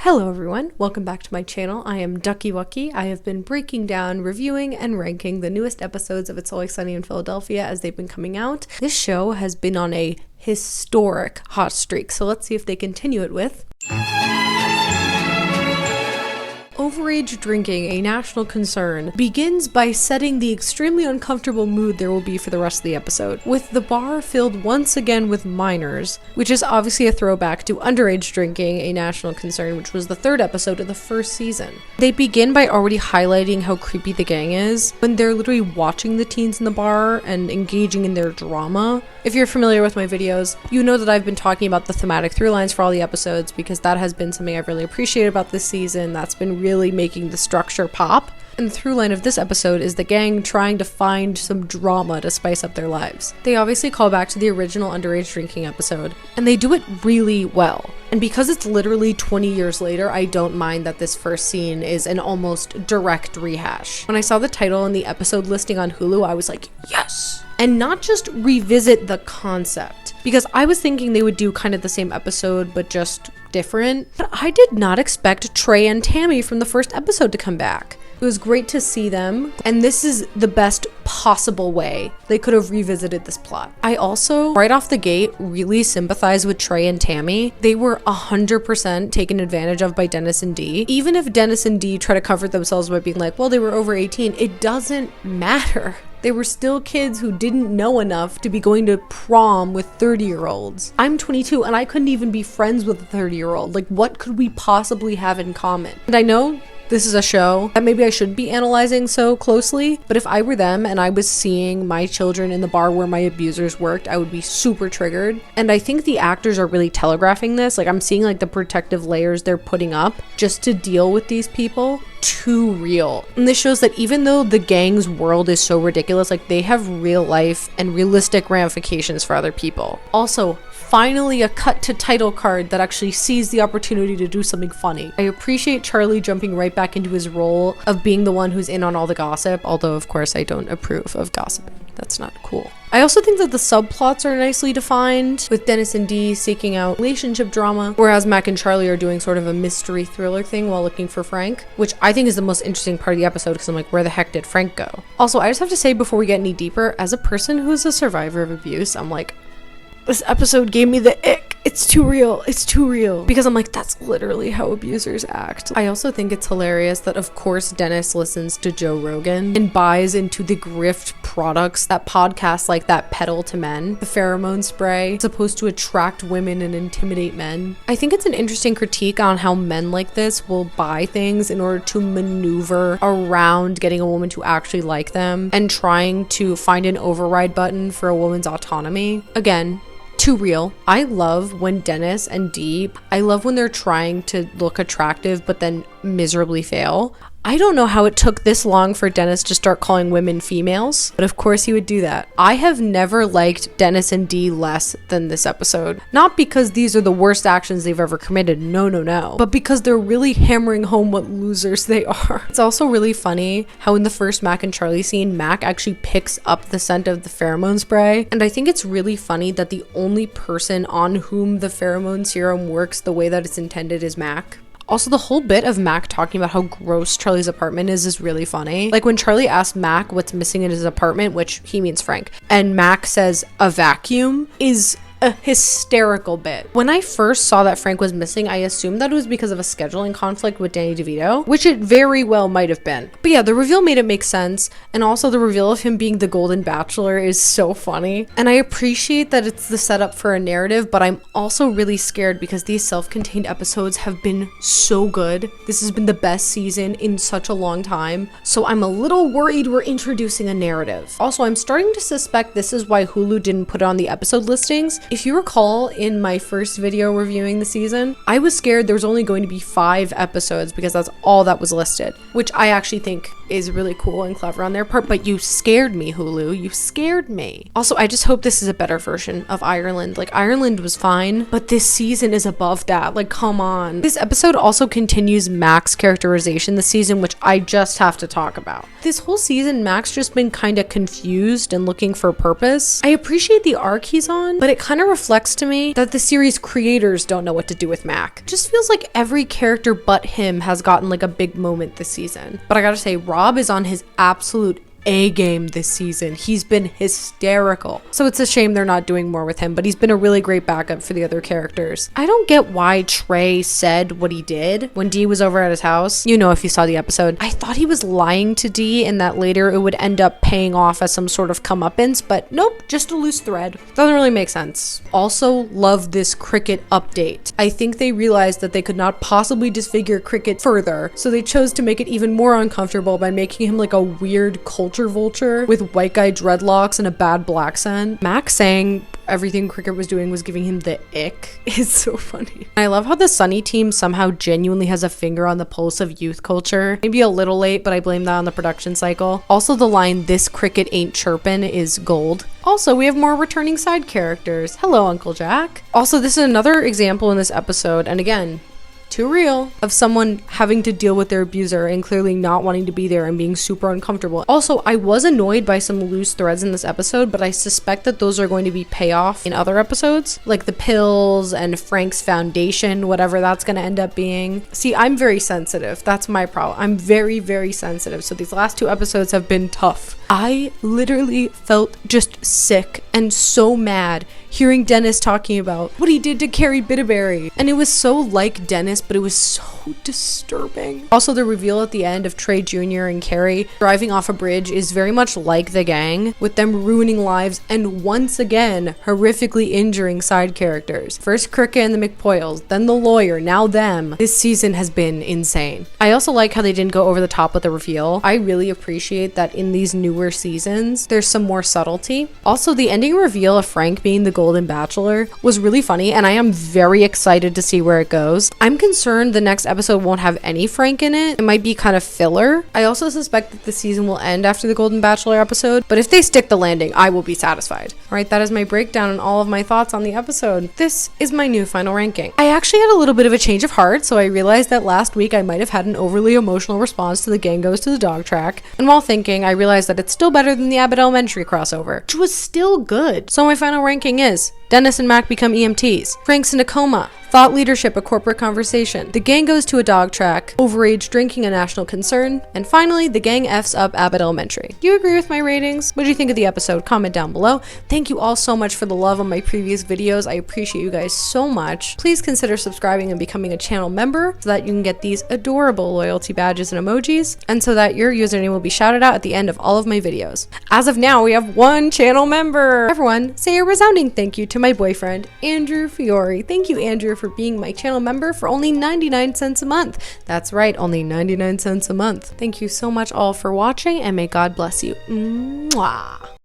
Hello everyone, welcome back to my channel. I am Ducky Wucky. I have been breaking down, reviewing, and ranking the newest episodes of It's Always Sunny in Philadelphia as they've been coming out. This show has been on a historic hot streak, so let's see if they continue it with Overage drinking, a national concern, begins by setting the extremely uncomfortable mood there will be for the rest of the episode, with the bar filled once again with minors, which is obviously a throwback to underage drinking, a national concern, which was the third episode of the first season. They begin by already highlighting how creepy the gang is, when they're literally watching the teens in the bar and engaging in their drama. If you're familiar with my videos, you know that I've been talking about the thematic through lines for all the episodes because that has been something I've really appreciated about this season. That's been really making the structure pop. And the through line of this episode is the gang trying to find some drama to spice up their lives. They obviously call back to the original underage drinking episode, and they do it really well. And because it's literally 20 years later, I don't mind that this first scene is an almost direct rehash. When I saw the title and the episode listing on Hulu, I was like, yes! And not just revisit the concept, because I was thinking they would do kind of the same episode, but just different. But I did not expect Trey and Tammy from the first episode to come back. It was great to see them, and this is the best possible way they could have revisited this plot. I also, right off the gate, really sympathize with Trey and Tammy. They were 100% taken advantage of by Dennis and Dee. Even if Dennis and Dee try to comfort themselves by being like, well, they were over 18, it doesn't matter. They were still kids who didn't know enough to be going to prom with 30-year-olds. I'm 22 and I couldn't even be friends with a 30-year-old. Like, what could we possibly have in common? And I know this is a show that maybe I shouldn't be analyzing so closely, but if I were them and I was seeing my children in the bar where my abusers worked, I would be super triggered. And I think the actors are really telegraphing this. Like, I'm seeing like the protective layers they're putting up just to deal with these people. Too real. And this shows that even though the gang's world is so ridiculous, like, they have real life and realistic ramifications for other people. Also, finally a cut to title card that actually sees the opportunity to do something funny. I appreciate Charlie jumping right back into his role of being the one who's in on all the gossip, although of course I don't approve of gossiping. That's not cool. I also think that the subplots are nicely defined, with Dennis and Dee seeking out relationship drama, whereas Mac and Charlie are doing sort of a mystery thriller thing while looking for Frank, which I think is the most interesting part of the episode because I'm like, where the heck did Frank go? Also, I just have to say before we get any deeper, as a person who's a survivor of abuse, I'm like, this episode gave me the ick. It's too real. It's too real. Because I'm like, that's literally how abusers act. I also think it's hilarious that, of course, Dennis listens to Joe Rogan and buys into the grift products that podcasts like that peddle to men. The pheromone spray, supposed to attract women and intimidate men. I think it's an interesting critique on how men like this will buy things in order to maneuver around getting a woman to actually like them and trying to find an override button for a woman's autonomy. Again, too real. I love when Dennis and Dee, I love when they're trying to look attractive but then miserably fail. I don't know how it took this long for Dennis to start calling women females, but of course he would do that. I have never liked Dennis and Dee less than this episode. Not because these are the worst actions they've ever committed, no, but because they're really hammering home what losers they are. It's also really funny how in the first Mac and Charlie scene, Mac actually picks up the scent of the pheromone spray, and I think it's really funny that the only person on whom the pheromone serum works the way that it's intended is Mac. Also, the whole bit of Mac talking about how gross Charlie's apartment is really funny. Like when Charlie asks Mac what's missing in his apartment, which he means Frank, and Mac says a vacuum, is a hysterical bit. When I first saw that Frank was missing, I assumed that it was because of a scheduling conflict with Danny DeVito, which it very well might have been. But yeah, the reveal made it make sense, and also the reveal of him being the Golden Bachelor is so funny. And I appreciate that it's the setup for a narrative, but I'm also really scared because these self-contained episodes have been so good. This has been the best season in such a long time, so I'm a little worried we're introducing a narrative. Also, I'm starting to suspect this is why Hulu didn't put it on the episode listings. If you recall, in my first video reviewing the season, I was scared there was only going to be 5 episodes because that's all that was listed, which I actually think is really cool and clever on their part, but you scared me, Hulu. You scared me. Also, I just hope this is a better version of Ireland. Like, Ireland was fine, but this season is above that. Like, come on. This episode also continues Mac's characterization this season, which I just have to talk about. This whole season, Mac's just been kind of confused and looking for purpose. I appreciate the arc he's on, but it kind of kind of reflects to me that the series creators don't know what to do with Mac. It just feels like every character but him has gotten like a big moment this season. But I gotta say, Rob is on his absolute A game this season. He's been hysterical. So it's a shame they're not doing more with him, but he's been a really great backup for the other characters. I don't get why Trey said what he did when Dee was over at his house. You know, if you saw the episode. I thought he was lying to Dee and that later it would end up paying off as some sort of comeuppance, but nope, just a loose thread. Doesn't really make sense. Also, love this Cricket update. I think they realized that they could not possibly disfigure Cricket further, so they chose to make it even more uncomfortable by making him like a weird culture vulture with white guy dreadlocks and a bad black scent. Max saying everything Cricket was doing was giving him the ick is so funny. I love how the Sunny team somehow genuinely has a finger on the pulse of youth culture. Maybe a little late, but I blame that on the production cycle. Also, the line, "This Cricket ain't chirpin'," is gold. Also, we have more returning side characters. Hello, Uncle Jack. Also, this is another example in this episode, and again, too real, of someone having to deal with their abuser and clearly not wanting to be there and being super uncomfortable. Also, I was annoyed by some loose threads in this episode, but I suspect that those are going to be payoff in other episodes, like the pills and Frank's foundation, whatever that's going to end up being. See, I'm very sensitive. That's my problem. I'm very, very sensitive. So these last 2 episodes have been tough. I literally felt just sick and so mad hearing Dennis talking about what he did to Carrie Bitterberry. And it was so like Dennis, but it was so disturbing. Also, the reveal at the end of Trey Jr. and Carrie driving off a bridge is very much like the gang, with them ruining lives and once again horrifically injuring side characters. First Cricket and the McPoyles, then the lawyer, now them. This season has been insane. I also like how they didn't go over the top with the reveal. I really appreciate that in these newer seasons there's some more subtlety. Also, the ending reveal of Frank being the Golden Bachelor was really funny, and I am very excited to see where it goes. I'm concerned the next episode won't have any Frank in it. It might be kind of filler. I also suspect that the season will end after the Golden Bachelor episode, but if they stick the landing, I will be satisfied. All right, that is my breakdown and all of my thoughts on the episode. This is my new final ranking. I actually had a little bit of a change of heart, so I realized that last week I might have had an overly emotional response to the gang goes to the dog track, and while thinking, I realized that it's still better than the Abbott Elementary crossover, which was still good. So my final ranking is Dennis and Mac become EMTs, Frank's in a coma, thought leadership a corporate conversation, the gang goes to a dog track, overage drinking a national concern, and finally, the gang F's up Abbott Elementary. Do you agree with my ratings? What do you think of the episode? Comment down below. Thank you all so much for the love on my previous videos. I appreciate you guys so much. Please consider subscribing and becoming a channel member so that you can get these adorable loyalty badges and emojis, and so that your username will be shouted out at the end of all of my videos. As of now, we have 1 channel member. Everyone, say a resounding thank you to my boyfriend, Andrew Fiore. Thank you, Andrew, for being my channel member for only 99 cents a month. That's right, only 99 cents a month. Thank you so much all for watching, and may God bless you. Mwah.